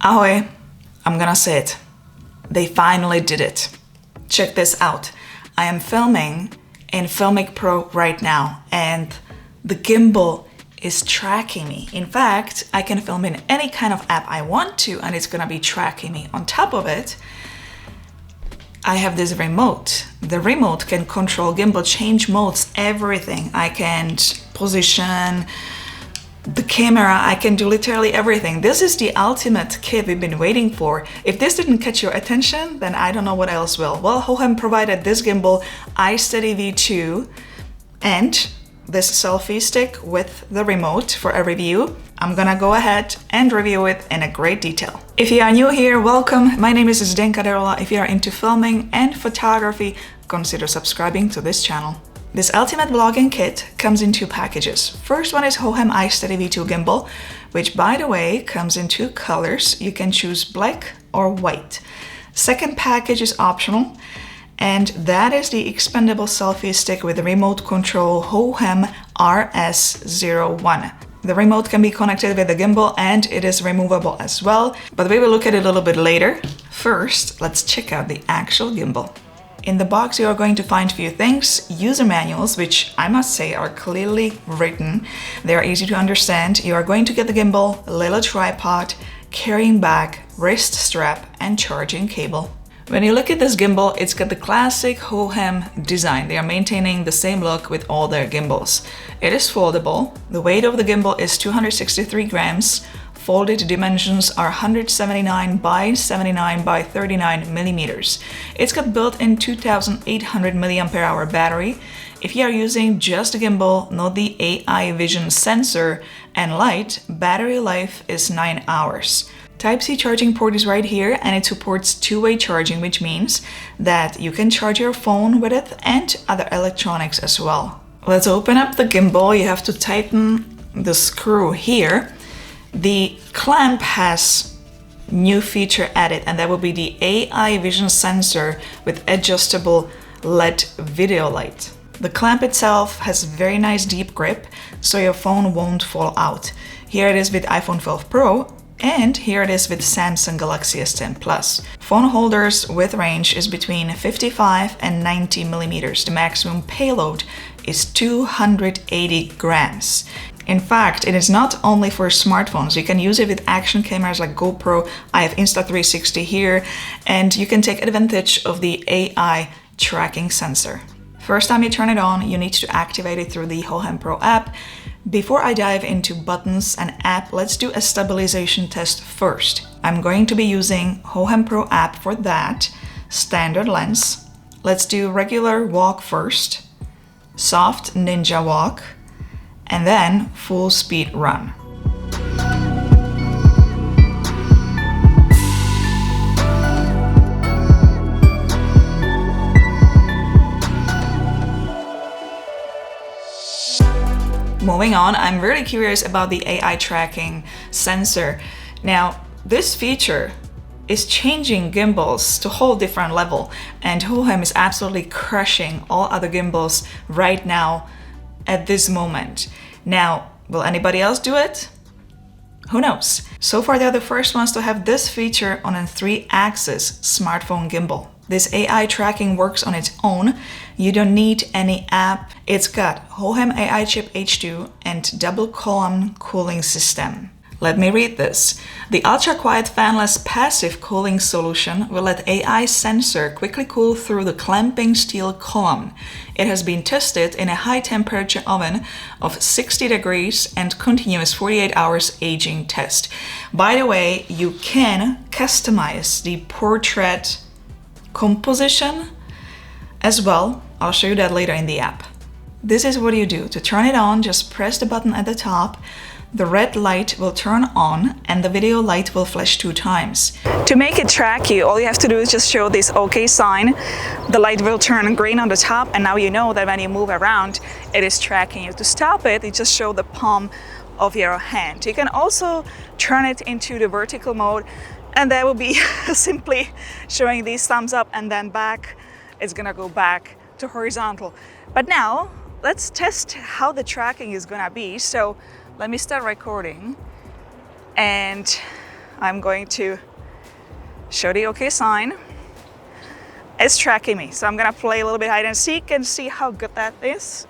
Ahoy, I'm gonna say it. They finally did it. Check this out. I am filming in Filmic Pro right now and the gimbal is tracking me. In fact, I can film in any kind of app I want to and it's gonna be tracking me. On top of it, I have this remote. The remote can control gimbal, change modes, everything. I can position the camera, I can do literally everything. This is the ultimate kit we've been waiting for. If this didn't catch your attention, then I don't know what else will. Well, Hohem provided this gimbal iSteady V2 and this selfie stick with the remote for a review. I'm gonna go ahead and review it in a great detail. If you are new here, welcome. My name is Zdenka Darula. If you are into filming and photography, consider subscribing to this channel. This ultimate vlogging kit comes in two packages. First one is Hohem iSteady V2 gimbal, which by the way comes in two colors. You can choose black or white. Second package is optional, and that is the expandable selfie stick with the remote control Hohem RS01. The remote can be connected with the gimbal and it is removable as well, but we will look at it a little bit later. First, let's check out the actual gimbal. In the box, you are going to find a few things, user manuals, which I must say are clearly written. They are easy to understand. You are going to get the gimbal, a little tripod, carrying bag, wrist strap, and charging cable. When you look at this gimbal, it's got the classic Hohem design. They are maintaining the same look with all their gimbals. It is foldable. The weight of the gimbal is 263 grams. Folded dimensions are 179 by 79 by 39 millimeters. It's got built-in 2800 mAh battery. If you are using just the gimbal, not the AI vision sensor and light, battery life is 9 hours. Type-C charging port is right here and it supports two-way charging, which means that you can charge your phone with it and other electronics as well. Let's open up the gimbal. You have to tighten the screw here. The clamp has new feature added, and that will be the AI vision sensor with adjustable LED video light. The clamp itself has very nice deep grip, so your phone won't fall out. Here it is with iPhone 12 Pro, and here it is with Samsung Galaxy S10 Plus. Phone holders with range is between 55 and 90 millimeters. The maximum payload is 280 grams. In fact, it is not only for smartphones. You can use it with action cameras like GoPro. I have Insta360 here, and you can take advantage of the AI tracking sensor. First time you turn it on, you need to activate it through the Hohem Pro app. Before I dive into buttons and app, let's do a stabilization test first. I'm going to be using Hohem Pro app for that. Standard lens. Let's do regular walk first, soft ninja walk, and then full speed run. Moving on, I'm really curious about the AI tracking sensor. Now, this feature is changing gimbals to a whole different level, and Hohem is absolutely crushing all other gimbals right now at this moment. Now, will anybody else do it? Who knows? So far, they're the first ones to have this feature on a 3-axis smartphone gimbal. This AI tracking works on its own. You don't need any app. It's got Hohem AI chip H2 and double column cooling system. Let me read this. The ultra-quiet fanless passive cooling solution will let AI sensor quickly cool through the clamping steel column. It has been tested in a high-temperature oven of 60 degrees and continuous 48 hours aging test. By the way, you can customize the portrait composition as well. I'll show you that later in the app. This is what you do. To turn it on, just press the button at the top. The red light will turn on and the video light will flash 2 times. To make it track you, all you have to do is just show this OK sign. The light will turn green on the top, and now you know that when you move around, it is tracking you. To stop it, you just show the palm of your hand. You can also turn it into the vertical mode, and that will be simply showing these thumbs up and then back. It's gonna go back to horizontal. But now, let's test how the tracking is gonna be. So let me start recording, and I'm going to show the OK sign. It's tracking me, so I'm gonna play a little bit hide and seek and see how good that is.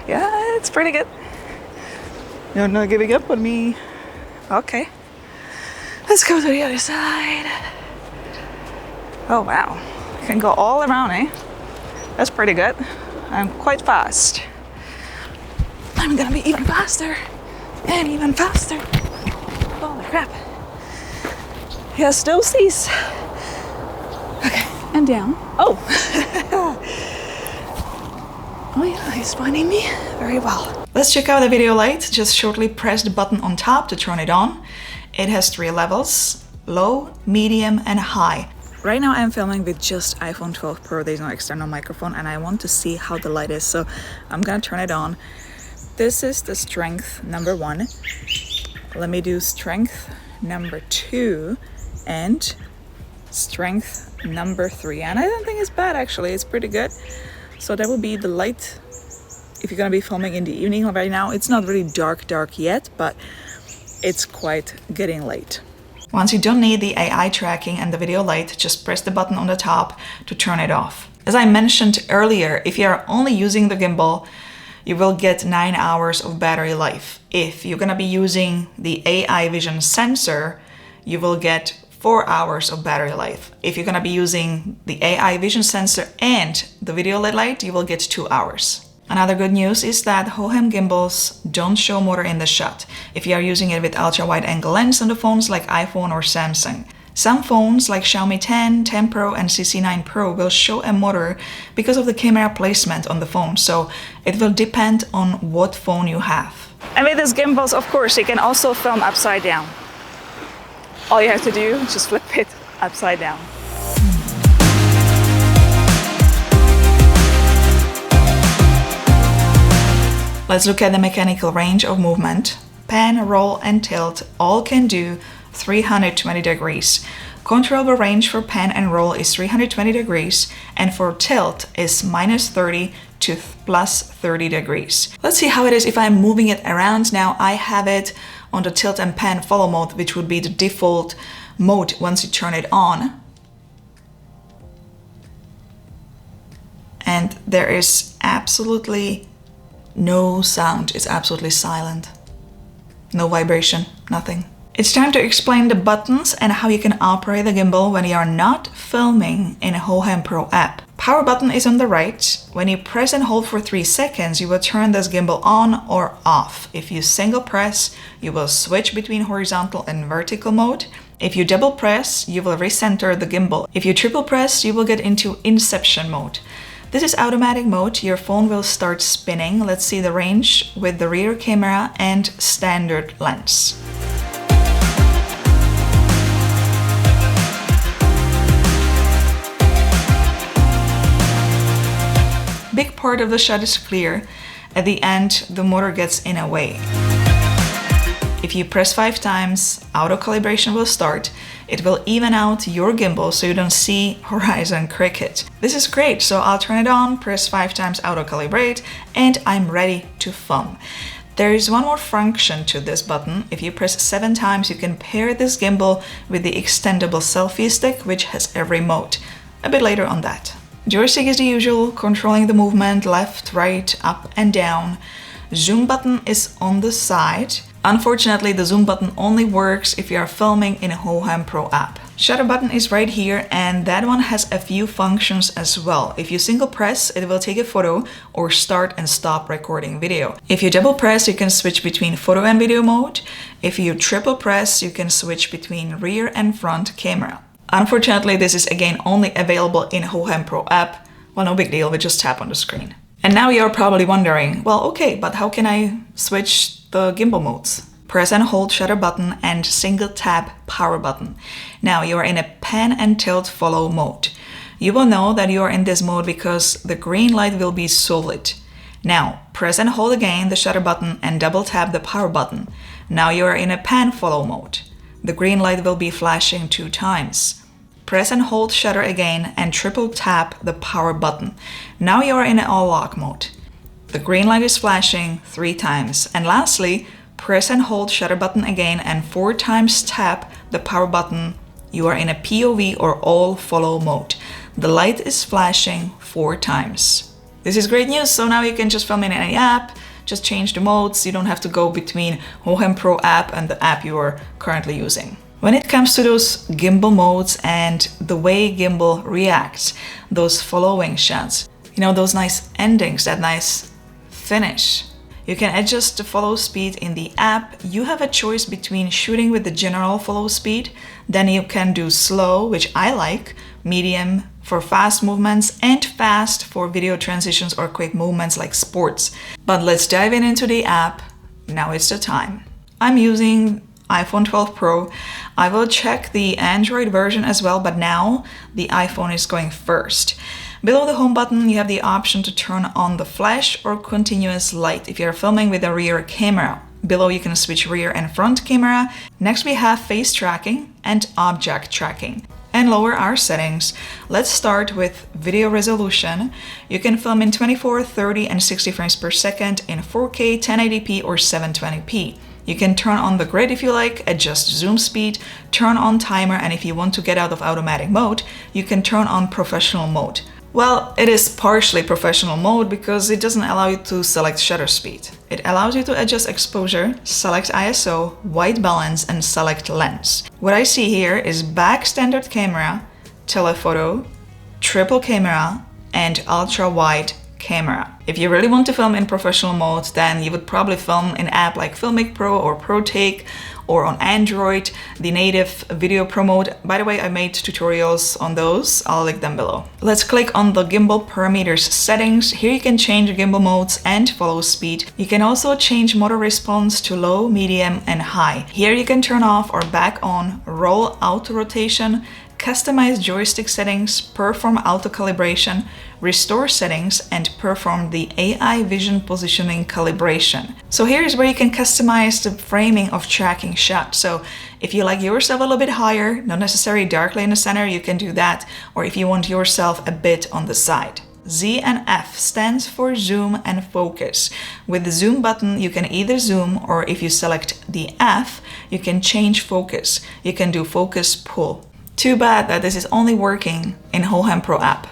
Yeah, it's pretty good. You're not giving up on me. Okay. Let's go to the other side. Oh wow. I can go all around, eh? That's pretty good. I'm quite fast. I'm gonna be even faster. And even faster. Holy crap. Yes, those these. Okay, and down. Oh! Oh yeah, he's finding me very well. Let's check out the video light. Just shortly press the button on top to turn it on. It has 3 levels, low, medium, and high. Right now I'm filming with just iPhone 12 Pro. There's no external microphone and I want to see how the light is, so I'm gonna turn it on. This is the strength number 1. Let me do strength number 2 and strength number 3. And I don't think it's bad actually, it's pretty good. So that will be the light if you're gonna be filming in the evening. Right now it's not really dark yet, but it's quite getting late. Once you don't need the AI tracking and the video light, just press the button on the top to turn it off. As I mentioned earlier, if you are only using the gimbal, you will get 9 hours of battery life. If you're gonna be using the AI vision sensor, you will get 4 hours of battery life. If you're gonna be using the AI vision sensor and the video light, you will get 2 hours. Another good news is that Hohem gimbals don't show motor in the shot if you are using it with ultra-wide angle lens on the phones like iPhone or Samsung. Some phones like Xiaomi 10, 10 Pro and CC9 Pro will show a motor because of the camera placement on the phone, so it will depend on what phone you have. And with these gimbals, of course, you can also film upside down. All you have to do is just flip it upside down. Let's look at the mechanical range of movement. Pan, roll and tilt all can do 320 degrees. Controllable range for pan and roll is 320 degrees and for tilt is -30 to +30 degrees. Let's see how it is if I'm moving it around. Now I have it on the tilt and pan follow mode, which would be the default mode once you turn it on. And there is absolutely no sound. It's absolutely silent. No vibration, nothing. It's time to explain the buttons and how you can operate the gimbal when you are not filming in a Hohem Pro app. Power button is on the right. When you press and hold for 3 seconds, you will turn this gimbal on or off. If you single press, you will switch between horizontal and vertical mode. If you double press, you will recenter the gimbal. If you triple press, you will get into inception mode. This is automatic mode. Your phone will start spinning. Let's see the range with the rear camera and standard lens. Big part of the shot is clear. At the end, the motor gets in a way. If you press 5 times, auto calibration will start. It will even out your gimbal so you don't see horizon cricket. This is great, so I'll turn it on, press 5 times auto calibrate, and I'm ready to film. There is one more function to this button. If you press 7 times, you can pair this gimbal with the extendable selfie stick, which has every mode. A bit later on that. Joystick is the usual, controlling the movement left, right, up and down. Zoom button is on the side. Unfortunately, the zoom button only works if you are filming in a Hohem Pro app. Shutter button is right here, and that one has a few functions as well. If you single press, it will take a photo or start and stop recording video. If you double press, you can switch between photo and video mode. If you triple press, you can switch between rear and front camera. Unfortunately, this is again only available in Hohem Pro app. Well, no big deal, we just tap on the screen. And now you're probably wondering, well, okay, but how can I switch the gimbal modes? Press and hold shutter button and single tap power button. Now you are in a pan and tilt follow mode. You will know that you are in this mode because the green light will be solid. Now press and hold again the shutter button and double tap the power button. Now you are in a pan follow mode. The green light will be flashing 2 times. Press and hold shutter again and triple tap the power button. Now you are in an all lock mode. The green light is flashing 3 times. And lastly, press and hold shutter button again and 4 times tap the power button. You are in a POV or all follow mode. The light is flashing 4 times. This is great news, so now you can just film in any app, just change the modes. You don't have to go between Hohem Pro app and the app you are currently using. When it comes to those gimbal modes and the way gimbal reacts, those following shots, you know, those nice endings, that nice finish. You can adjust the follow speed in the app. You have a choice between shooting with the general follow speed, then you can do slow, which I like, medium for fast movements, and fast for video transitions or quick movements like sports. But let's dive into the app. Now it's the time. I'm using iPhone 12 Pro. I will check the Android version as well, but now the iPhone is going first. Below the home button, you have the option to turn on the flash or continuous light if you're filming with a rear camera. Below you can switch rear and front camera. Next we have face tracking and object tracking. And lower our settings. Let's start with video resolution. You can film in 24, 30 and 60 frames per second in 4K, 1080p or 720p. You can turn on the grid if you like, adjust zoom speed, turn on timer, and if you want to get out of automatic mode, you can turn on professional mode. Well, it is partially professional mode because it doesn't allow you to select shutter speed. It allows you to adjust exposure, select ISO, white balance, and select lens. What I see here is back standard camera, telephoto, triple camera, and ultra wide camera. If you really want to film in professional mode, then you would probably film in an app like Filmic Pro or ProTake, or on Android, the native video pro mode. By the way, I made tutorials on those. I'll link them below. Let's click on the gimbal parameters settings. Here you can change gimbal modes and follow speed. You can also change motor response to low, medium, and high. Here you can turn off or back on roll auto rotation, customize joystick settings, perform auto calibration, restore settings, and perform the AI vision positioning calibration. So here is where you can customize the framing of tracking shots. So if you like yourself a little bit higher, not necessarily darkly in the center, you can do that. Or if you want yourself a bit on the side. Z and F stands for zoom and focus. With the zoom button, you can either zoom, or if you select the F, you can change focus. You can do focus pull. Too bad that this is only working in Hohem Pro app.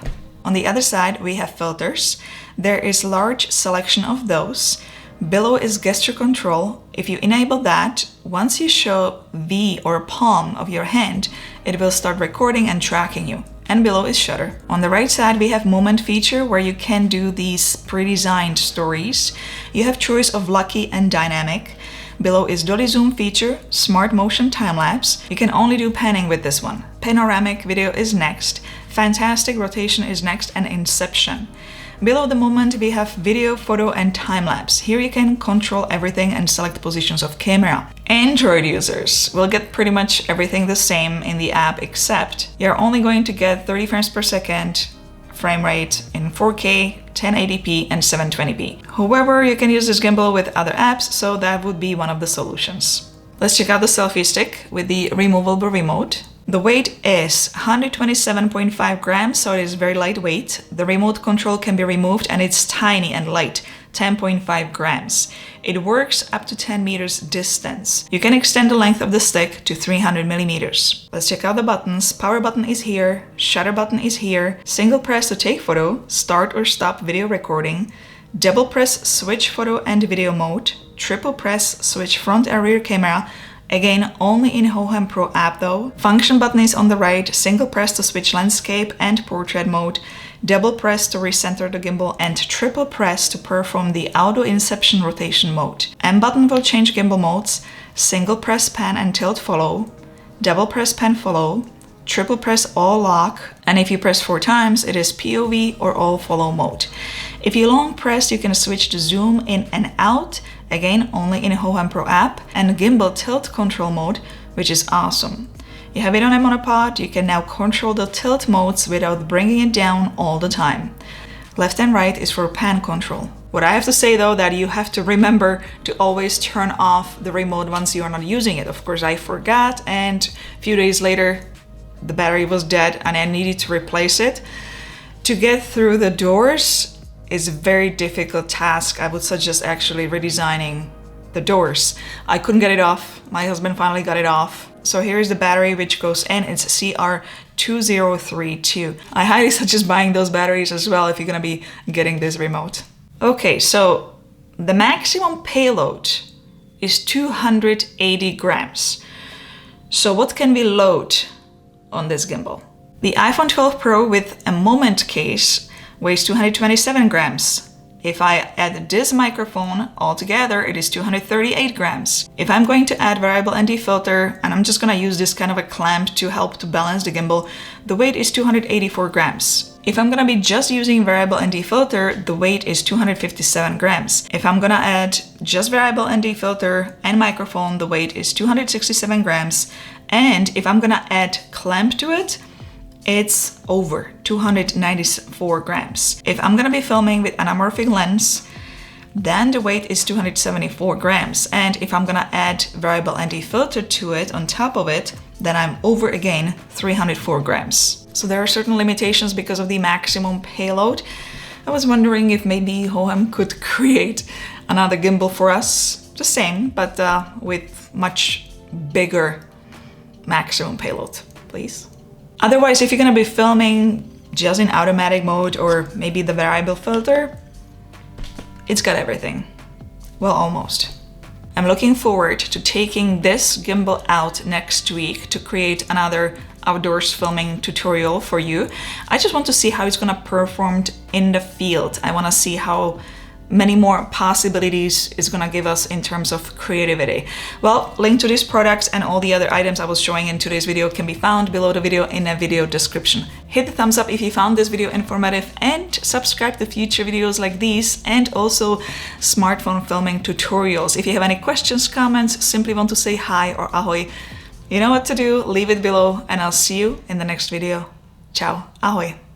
On the other side, we have filters. There is large selection of those. Below is gesture control. If you enable that, once you show V or palm of your hand, it will start recording and tracking you. And below is shutter. On the right side, we have moment feature where you can do these pre-designed stories. You have choice of lucky and dynamic. Below is dolly zoom feature, smart motion time-lapse. You can only do panning with this one. Panoramic video is next. Fantastic rotation is next, and inception. Below the moment we have video, photo, and time-lapse. Here you can control everything and select positions of camera. Android users will get pretty much everything the same in the app, except you're only going to get 30 frames per second frame rate in 4K, 1080p, and 720p. However, you can use this gimbal with other apps, so that would be one of the solutions. Let's check out the selfie stick with the removable remote. The weight is 127.5 grams, so it is very lightweight. The remote control can be removed and it's tiny and light, 10.5 grams. It works up to 10 meters distance. You can extend the length of the stick to 300 millimeters. Let's check out the buttons. Power button is here, shutter button is here, single press to take photo, start or stop video recording, double press switch photo and video mode, triple press switch front and rear camera. Again, only in Hohem Pro app though. Function button is on the right, single press to switch landscape and portrait mode, double press to recenter the gimbal, and triple press to perform the auto inception rotation mode. M button will change gimbal modes, single press pan and tilt follow, double press pan follow, triple press all lock, and if you press 4 times, it is POV or all follow mode. If you long press, you can switch to zoom in and out, again only in Hohem Pro app, and gimbal tilt control mode, which is awesome. You have it on a monopod, you can now control the tilt modes without bringing it down all the time. Left and right is for pan control. What I have to say though, that you have to remember to always turn off the remote once you are not using it. Of course I forgot, and a few days later the battery was dead and I needed to replace it. To get through the doors, is a very difficult task. I would suggest actually redesigning the doors. I couldn't get it off. My husband finally got it off. So here is the battery which goes in. It's CR2032. I highly suggest buying those batteries as well if you're gonna be getting this remote. Okay, so the maximum payload is 280 grams. So what can we load on this gimbal? The iPhone 12 Pro with a Moment case weighs 227 grams. If I add this microphone altogether, it is 238 grams. If I'm going to add variable ND filter, and I'm just gonna use this kind of a clamp to help to balance the gimbal, the weight is 284 grams. If I'm gonna be just using variable ND filter, the weight is 257 grams. If I'm gonna add just variable ND filter and microphone, the weight is 267 grams. And if I'm gonna add clamp to it, it's over 294 grams. If I'm gonna be filming with anamorphic lens, then the weight is 274 grams. And if I'm gonna add variable ND filter to it on top of it, then I'm over again 304 grams. So there are certain limitations because of the maximum payload. I was wondering if maybe Hohem could create another gimbal for us, the same, but with much bigger maximum payload, please. Otherwise, if you're gonna be filming just in automatic mode or maybe the variable filter, it's got everything. Well, almost. I'm looking forward to taking this gimbal out next week to create another outdoors filming tutorial for you. I just want to see how it's gonna perform in the field. I wanna see how many more possibilities it's gonna give us in terms of creativity. Well, link to these products and all the other items I was showing in today's video can be found below the video in a video description. Hit the thumbs up if you found this video informative and subscribe to future videos like these and also smartphone filming tutorials. If you have any questions, comments, simply want to say hi or ahoy, you know what to do, leave it below and I'll see you in the next video. Ciao, ahoy.